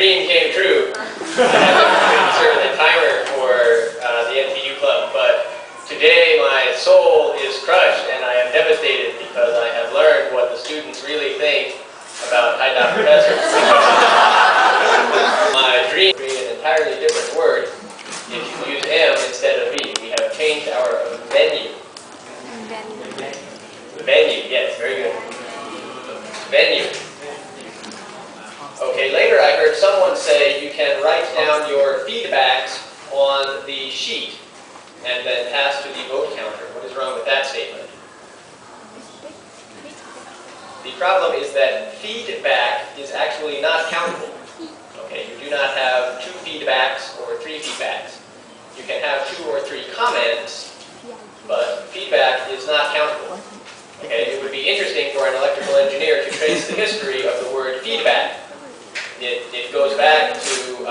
dream came true. I have sort of the timer for the NTU club, but today my soul is crushed and I am devastated because I have learned what the students really think about high-dot professors. My dream would be an entirely different word if you use M instead of V. We have changed our venue. Venue, yes, very good. Venue. Okay, later I heard someone say you can write down your feedbacks on the sheet and then pass to the vote counter. What is wrong with that statement? The problem is that feedback is actually not countable. Okay, you do not have 2 feedbacks or 3 feedbacks. You can have 2 or 3 comments, but feedback is not countable. Okay, it would be interesting for an electrical engineer to trace the history of the word feedback. It goes back to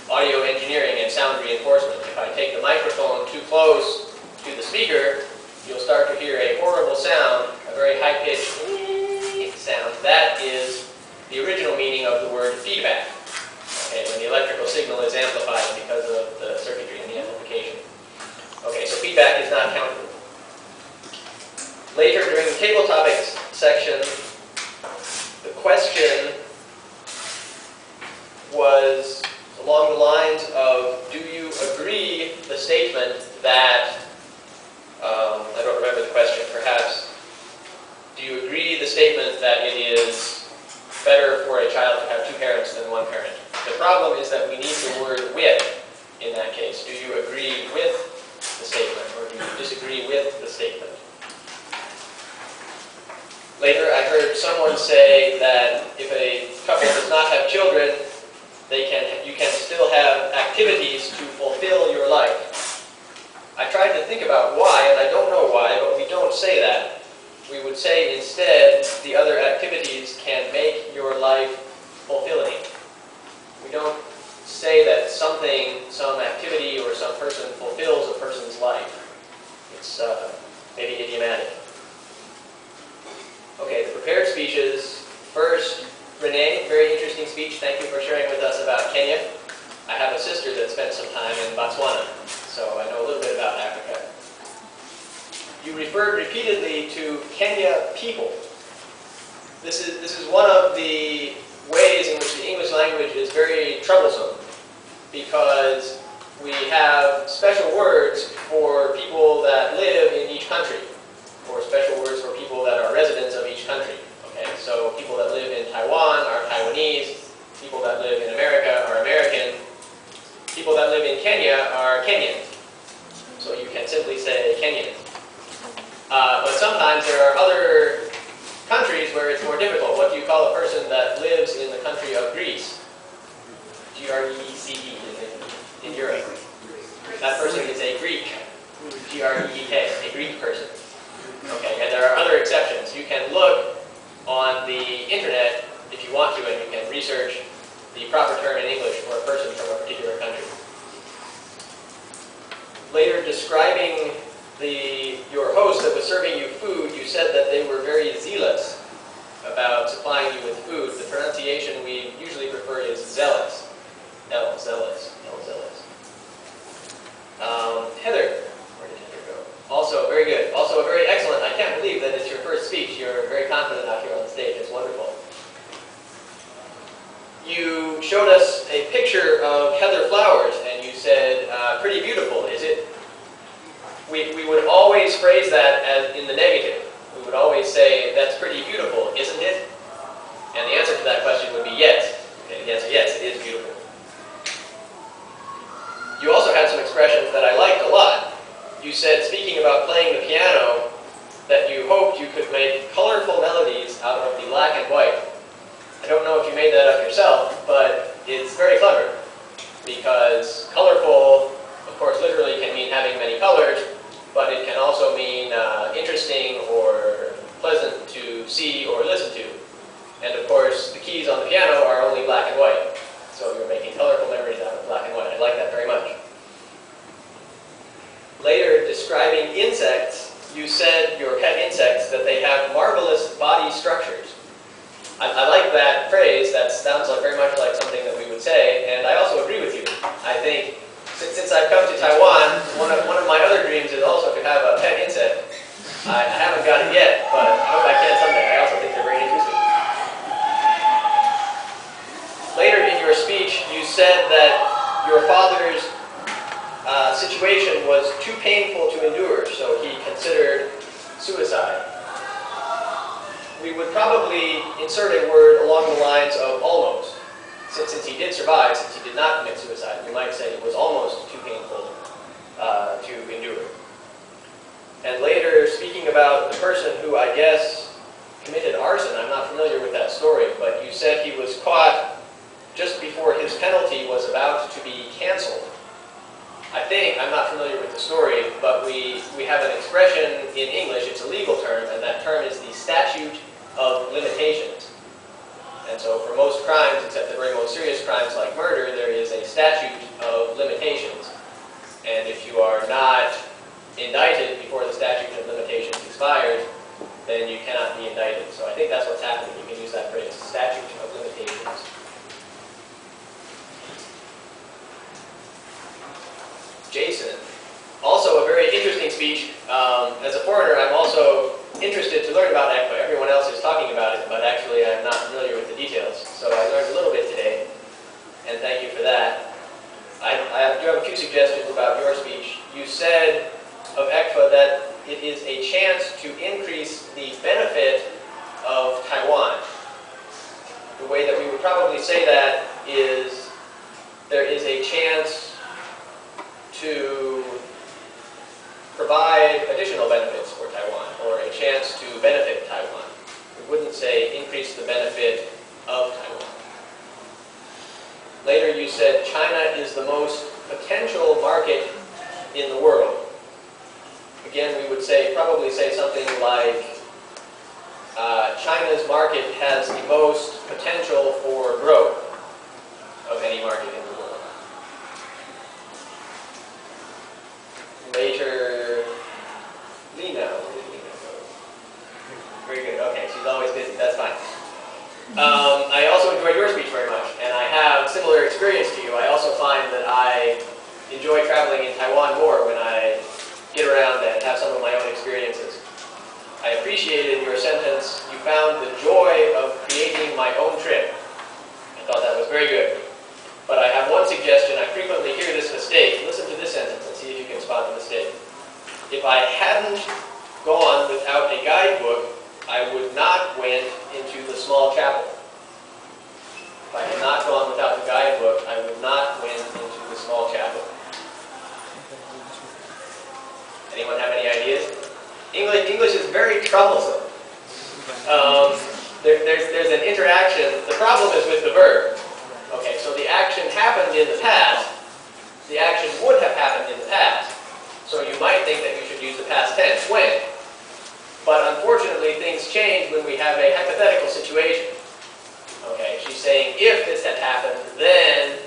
audio engineering and sound reinforcement. If I take the microphone too close to the speaker, you'll start to hear a horrible sound, a very high-pitched sound. That is the original meaning of the word feedback. Okay, when the electrical signal is amplified because of the circuitry and the amplification. Okay, so feedback is not countable. Later, during the table topics section, the question was along the lines of, do you agree the statement that, I don't remember the question, perhaps, do you agree the statement that it is better for a child to have 2 parents than 1 parent? The problem is that we need the word with in that case. Do you agree with the statement or do you disagree with the statement? Later I heard someone say that if a couple does not have children, you can still have activities to fulfill your life. I tried to think about why, and I don't know why, but we don't say that. We would say instead, the other activities can make your life fulfilling. We don't say that something, some activity, or some person fulfills a person's life. It's maybe idiomatic. Okay, the prepared speeches. First, Renee, very interesting speech. Thank you for sharing with us about Kenya. I have a sister that spent some time in Botswana, so I know a little bit about Africa. You referred repeatedly to Kenya people. This is one of the ways in which the English language is very troublesome, because we have special words for people that live in each country, or special words for people that are residents of each country. Okay, so people that live in Taiwan are Taiwanese, people that live in America are American, people that live in Kenya are Kenyan. So you can simply say Kenyan. But sometimes there are other countries where it's more difficult. What do you call a person that lives in the country of Greece? G-R-E-E-C-E in Europe. That person is a Greek. G-R-E-E-K, a Greek person. Okay, and there are other exceptions. You can look on the internet if you want to, and you can research the proper term in English for a person from a particular country. Later, describing your host that was serving you food, you said that they were very zealous about supplying you with food. The pronunciation we usually prefer is zealous. Zealous. Heather, where did Heather go? Also, very good. Also, very excellent. I can't believe that it's your first speech. You're very confident out here on the stage. It's wonderful. You showed us a picture of Heather Flowers, and you said, pretty beautiful, is it? We would always phrase that as in the negative. We would always say, that's pretty beautiful, isn't it? And the answer to that question would be yes. Okay, the answer, yes, it is beautiful. You also had some expressions that I liked a lot. You said, speaking about playing the piano, that you hoped you could make colorful melodies out of the black and white. I don't know if you made that up yourself, but it's very clever, because colorful, of course, literally can mean having many colors, but it can also mean interesting or pleasant to see or listen to. And of course, the keys on the piano are only black and white, so you're making colorful memories out of black and white. I like that very much. Later, describing insects, you said, your pet insects, that they have marvelous body structures. I like that phrase. That sounds very much like said that your father's situation was too painful to endure, so he considered suicide. We would probably insert a word along the lines of almost. Since he did survive, since he did not commit suicide, we might say it was almost too painful to endure. And later, speaking about the person who I guess committed arson, I'm not familiar with that story, but you said he was caught just before his penalty was about to be canceled. I think, I'm not familiar with the story, but we have an expression in English, it's a legal term, and that term is the statute of limitations. And so for most crimes, except the very most serious crimes like murder, there is a statute of limitations. And if you are not indicted before the statute of limitations expires, then you cannot be indicted. So I think that's what's happening. You can use that phrase, statute of limitations. Jason. Also a very interesting speech. As a foreigner, I'm also interested to learn about ECFA. Everyone else is talking about it, but actually I'm not familiar with the details. So I learned a little bit today, and thank you for that. I do have a few suggestions about your speech. You said of ECFA that it is a chance to increase the benefit of Taiwan. The way that we would probably say that is there is a chance to provide additional benefits for Taiwan, or a chance to benefit Taiwan. We wouldn't say increase the benefit of Taiwan. Later you said China is the most potential market in the world. Again, we would say, probably say something like China's market has the most potential for growth of any market in the world. Later, Lena. Very good. Okay, she's always busy. That's fine. I also enjoyed your speech very much, and I have similar experience to you. I also find that I enjoy traveling in Taiwan more when I get around and have some of my own experiences. I appreciated your sentence, you found the joy of creating my own trip. I thought that was very good. But I have one suggestion. I frequently hear this mistake. Listen to this sentence and see if you can spot the mistake. If I hadn't gone without a guidebook, I would not went into the small chapel. If I had not gone without the guidebook, I would not went into the small chapel. Anyone have any ideas? English is very troublesome. There's an interaction. The problem is with the verb. Okay, so the action happened in the past. The action would have happened in the past. So you might think that you should use the past tense, when. But unfortunately, things change when we have a hypothetical situation. Okay, she's saying, if this had happened, then,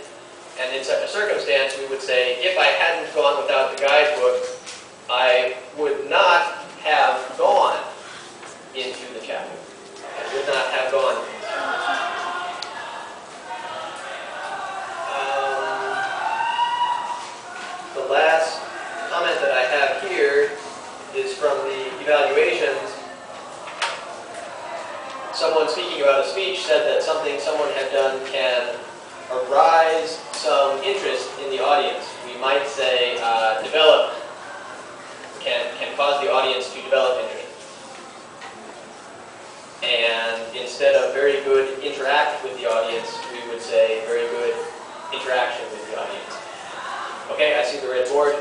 and in such a circumstance, we would say, if I hadn't gone without the guidebook, I would not have gone into the chapel. I would not have gone. The last comment that I have here is from the evaluations. Someone speaking about a speech said that something someone had done can arise some interest in the audience. We might say develop, can cause the audience to develop interest. And instead of very good interact with the audience, we would say very good interaction with the audience. Okay, I see the red board.